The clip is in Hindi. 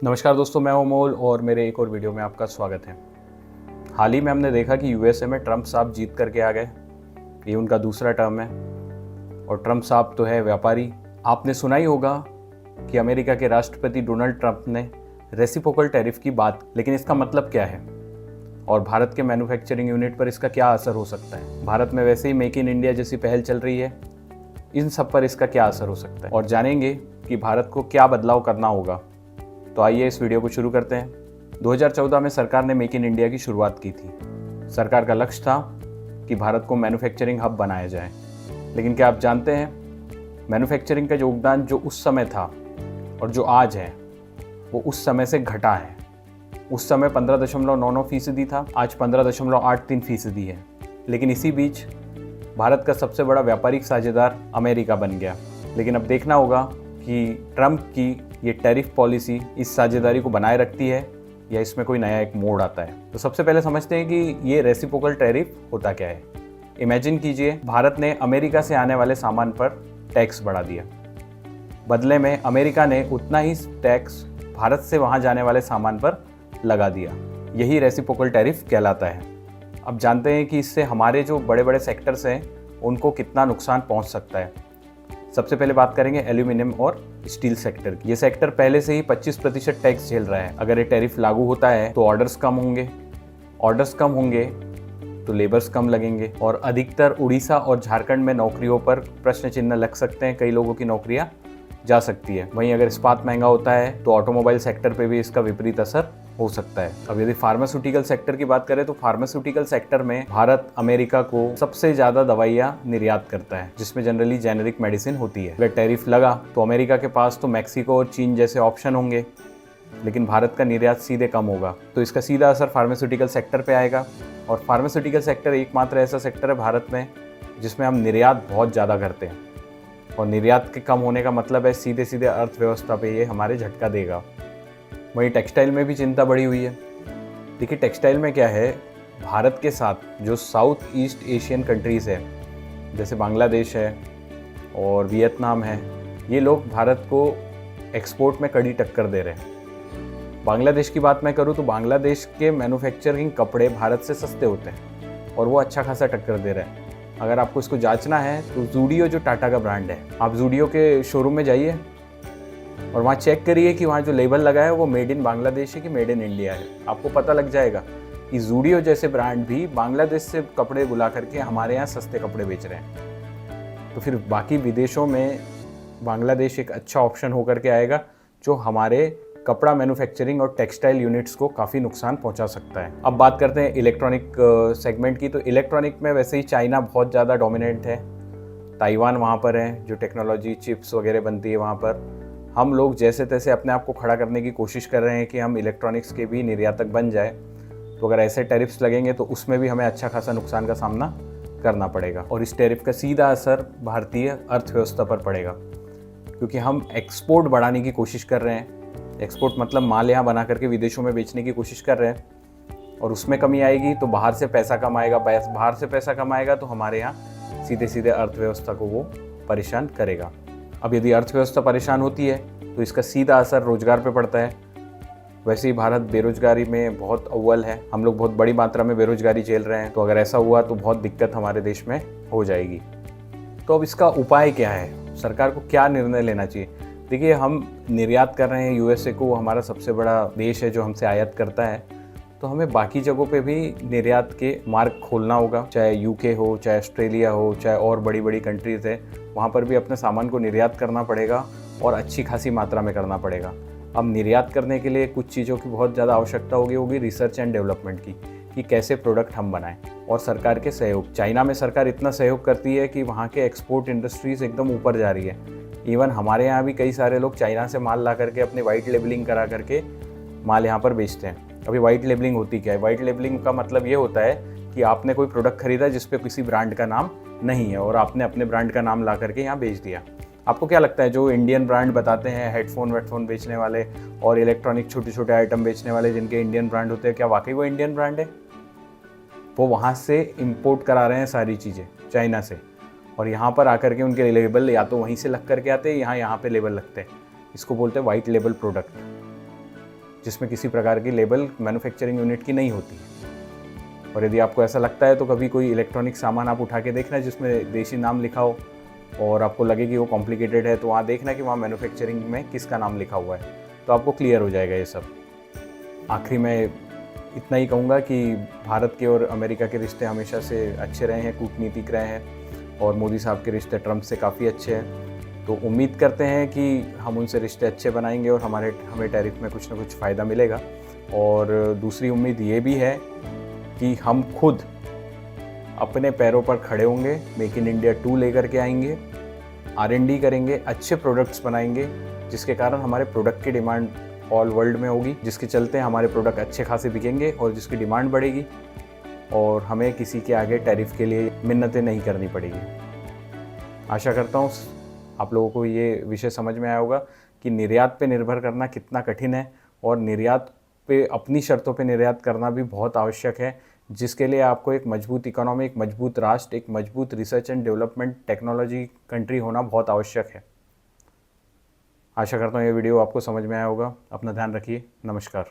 नमस्कार दोस्तों, मैं अमोल और मेरे एक और वीडियो में आपका स्वागत है। हाल ही में हमने देखा कि यूएसए में ट्रंप साहब जीत करके आ गए। ये उनका दूसरा टर्म है और ट्रंप साहब तो है व्यापारी। आपने सुना ही होगा कि अमेरिका के राष्ट्रपति डोनाल्ड ट्रंप ने रेसिप्रोकल टैरिफ की बात, लेकिन इसका मतलब क्या है और भारत के मैन्युफैक्चरिंग यूनिट पर इसका क्या असर हो सकता है। भारत में वैसे ही मेक इन इंडिया जैसी पहल चल रही है, इन सब पर इसका क्या असर हो सकता है और जानेंगे कि भारत को क्या बदलाव करना होगा। तो आइए इस वीडियो को शुरू करते हैं। 2014 में सरकार ने मेक इन इंडिया की शुरुआत की थी। सरकार का लक्ष्य था कि भारत को मैन्युफैक्चरिंग हब बनाया जाए। लेकिन क्या आप जानते हैं, मैन्युफैक्चरिंग का योगदान जो उस समय था और जो आज है वो उस समय से घटा है। उस समय 15.99% था, आज 15.83% है। लेकिन इसी बीच भारत का सबसे बड़ा व्यापारिक साझेदार अमेरिका बन गया। लेकिन अब देखना होगा कि ट्रंप की ये टैरिफ पॉलिसी इस साझेदारी को बनाए रखती है या इसमें कोई नया एक मोड़ आता है। तो सबसे पहले समझते हैं कि ये रेसिप्रोकल टैरिफ होता क्या है। इमेजिन कीजिए, भारत ने अमेरिका से आने वाले सामान पर टैक्स बढ़ा दिया। बदले में अमेरिका ने उतना ही टैक्स भारत से वहाँ जाने वाले सामान पर लगा दिया। यही रेसिप्रोकल टैरिफ कहलाता है। अब जानते हैं कि इससे हमारे जो बड़े बड़े सेक्टर्स हैं उनको कितना नुकसान पहुँच सकता है। सबसे पहले बात करेंगे एल्यूमिनियम और स्टील सेक्टर की। ये सेक्टर पहले से ही 25% टैक्स झेल रहा है। अगर ये टैरिफ लागू होता है तो ऑर्डर्स कम होंगे तो लेबर्स कम लगेंगे और अधिकतर उड़ीसा और झारखंड में नौकरियों पर प्रश्न चिन्ह लग सकते हैं। कई लोगों की नौकरियां जा सकती है। वहीं अगर इस्पात महंगा होता है तो ऑटोमोबाइल सेक्टर पे भी इसका विपरीत असर हो सकता है। अब यदि फार्मास्यूटिकल सेक्टर की बात करें तो फार्मास्यूटिकल सेक्टर में भारत अमेरिका को सबसे ज्यादा दवाइयां निर्यात करता है, जिसमें जनरली जेनेरिक मेडिसिन होती है। अगर टैरिफ लगा तो अमेरिका के पास तो मैक्सिको और चीन जैसे ऑप्शन होंगे, लेकिन भारत का निर्यात सीधे कम होगा। तो इसका सीधा असर फार्मास्यूटिकल सेक्टर पे आएगा। और फार्मास्यूटिकल सेक्टर एकमात्र ऐसा सेक्टर है भारत में जिसमें हम निर्यात बहुत ज़्यादा करते हैं और निर्यात के कम होने का मतलब है सीधे सीधे अर्थव्यवस्था पे ये हमारे झटका देगा। वहीं टेक्सटाइल में भी चिंता बढ़ी हुई है। देखिए, टेक्सटाइल में क्या है, भारत के साथ जो साउथ ईस्ट एशियन कंट्रीज़ है जैसे बांग्लादेश है और वियतनाम है, ये लोग भारत को एक्सपोर्ट में कड़ी टक्कर दे रहे हैं। बांग्लादेश की बात मैं करूँ तो बांग्लादेश के मैन्युफैक्चरिंग कपड़े भारत से सस्ते होते हैं और वो अच्छा खासा टक्कर दे रहे हैं। अगर आपको इसको जांचना है तो ज़ूडियो जो टाटा का ब्रांड है, आप ज़ूडियो के शोरूम में जाइए और वहाँ चेक करिए कि वहाँ जो लेबल लगा है वो मेड इन बांग्लादेश है कि मेड इन इंडिया है। आपको पता लग जाएगा कि ज़ूडियो जैसे ब्रांड भी बांग्लादेश से कपड़े बुला करके हमारे यहाँ सस्ते कपड़े बेच रहे हैं। तो फिर बाकी विदेशों में बांग्लादेश एक अच्छा ऑप्शन होकर के आएगा जो हमारे कपड़ा मैन्युफैक्चरिंग और टेक्सटाइल यूनिट्स को काफ़ी नुकसान पहुंचा सकता है। अब बात करते हैं इलेक्ट्रॉनिक सेगमेंट की। तो इलेक्ट्रॉनिक में वैसे ही चाइना बहुत ज़्यादा डोमिनेंट है। ताइवान वहाँ पर है, जो टेक्नोलॉजी चिप्स वगैरह बनती है वहाँ पर। हम लोग जैसे तैसे अपने आप को खड़ा करने की कोशिश कर रहे हैं कि हम इलेक्ट्रॉनिक्स के भी निर्यातक बन जाए। तो अगर ऐसे टैरिफ्स लगेंगे तो उसमें भी हमें अच्छा खासा नुकसान का सामना करना पड़ेगा और इस टैरिफ का सीधा असर भारतीय अर्थव्यवस्था पर पड़ेगा, क्योंकि हम एक्सपोर्ट बढ़ाने की कोशिश कर रहे हैं। एक्सपोर्ट मतलब माल यहाँ बना करके विदेशों में बेचने की कोशिश कर रहे हैं और उसमें कमी आएगी तो बाहर से पैसा कमाएगा। बाहर से पैसा कमाएगा तो हमारे यहाँ सीधे सीधे अर्थव्यवस्था को वो परेशान करेगा। अब यदि अर्थव्यवस्था परेशान होती है तो इसका सीधा असर रोजगार पे पड़ता है। वैसे ही भारत बेरोजगारी में बहुत अव्वल है, हम लोग बहुत बड़ी मात्रा में बेरोजगारी झेल रहे हैं। तो अगर ऐसा हुआ तो बहुत दिक्कत हमारे देश में हो जाएगी। तो अब इसका उपाय क्या है, सरकार को क्या निर्णय लेना चाहिए। देखिए, हम निर्यात कर रहे हैं यूएसए को, वो हमारा सबसे बड़ा देश है जो हमसे आयात करता है। तो हमें बाकी जगहों पे भी निर्यात के मार्ग खोलना होगा, चाहे यूके हो, चाहे ऑस्ट्रेलिया हो, चाहे और बड़ी बड़ी कंट्रीज़ है, वहाँ पर भी अपने सामान को निर्यात करना पड़ेगा और अच्छी खासी मात्रा में करना पड़ेगा। अब निर्यात करने के लिए कुछ चीज़ों की बहुत ज़्यादा आवश्यकता होगी रिसर्च एंड डेवलपमेंट की, कि कैसे प्रोडक्ट हम बनाएं, और सरकार के सहयोग। चाइना में सरकार इतना सहयोग करती है कि वहाँ के एक्सपोर्ट इंडस्ट्रीज़ एकदम ऊपर जा रही है। इवन हमारे यहाँ भी कई सारे लोग चाइना से माल ला करके अपने वाइट लेबलिंग करा करके माल यहाँ पर बेचते हैं। अभी वाइट लेबलिंग होती क्या है? वाइट लेबलिंग का मतलब ये होता है कि आपने कोई प्रोडक्ट खरीदा जिस पे किसी ब्रांड का नाम नहीं है और आपने अपने ब्रांड का नाम ला करके यहाँ बेच दिया। आपको क्या लगता है, जो इंडियन ब्रांड बताते हैं, हेडफोन बेचने वाले और इलेक्ट्रॉनिक छोटे छोटे आइटम बेचने वाले जिनके इंडियन ब्रांड होते हैं, क्या वाकई वो इंडियन ब्रांड है? वो वहाँ से इंपोर्ट करा रहे हैं सारी चीज़ें चाइना से, और यहाँ पर आकर के उनके लेबल या तो वहीं से लग करके आते हैं, यहाँ पे लेबल लगते हैं। इसको बोलते हैं वाइट लेबल प्रोडक्ट। जिसमें किसी प्रकार की लेबल मैन्युफैक्चरिंग यूनिट की नहीं होती है। और यदि आपको ऐसा लगता है तो कभी कोई इलेक्ट्रॉनिक सामान आप उठा के देखना जिसमें देशी नाम लिखा हो और आपको लगे कि वो कॉम्प्लिकेटेड है, तो वहाँ देखना कि वहाँ मैन्युफैक्चरिंग में किसका नाम लिखा हुआ है, तो आपको क्लियर हो जाएगा ये सब। आखिरी में इतना ही कहूँगा कि भारत के और अमेरिका के रिश्ते हमेशा से अच्छे रहे हैं, कूटनीतिक रहे हैं, और मोदी साहब के रिश्ते ट्रंप से काफ़ी अच्छे हैं। तो उम्मीद करते हैं कि हम उनसे रिश्ते अच्छे बनाएंगे और हमें टैरिफ में कुछ ना कुछ फ़ायदा मिलेगा। और दूसरी उम्मीद ये भी है कि हम खुद अपने पैरों पर खड़े होंगे, मेक इन इंडिया 2 लेकर के आएंगे, R&D करेंगे, अच्छे प्रोडक्ट्स बनाएंगे, जिसके कारण हमारे प्रोडक्ट की डिमांड ऑल वर्ल्ड में होगी, जिसके चलते हमारे प्रोडक्ट अच्छे खासे बिकेंगे और जिसकी डिमांड बढ़ेगी और हमें किसी के आगे टैरिफ के लिए मिन्नतें नहीं करनी पड़ेगी। आशा करता हूँ आप लोगों को ये विषय समझ में आया होगा कि निर्यात पे निर्भर करना कितना कठिन है और निर्यात पे अपनी शर्तों पे निर्यात करना भी बहुत आवश्यक है, जिसके लिए आपको एक मजबूत इकोनॉमी, एक मजबूत राष्ट्र, एक मजबूत research and development technology country होना बहुत आवश्यक है। आशा करता हूँ ये वीडियो आपको समझ में आया होगा। अपना ध्यान रखिए। नमस्कार।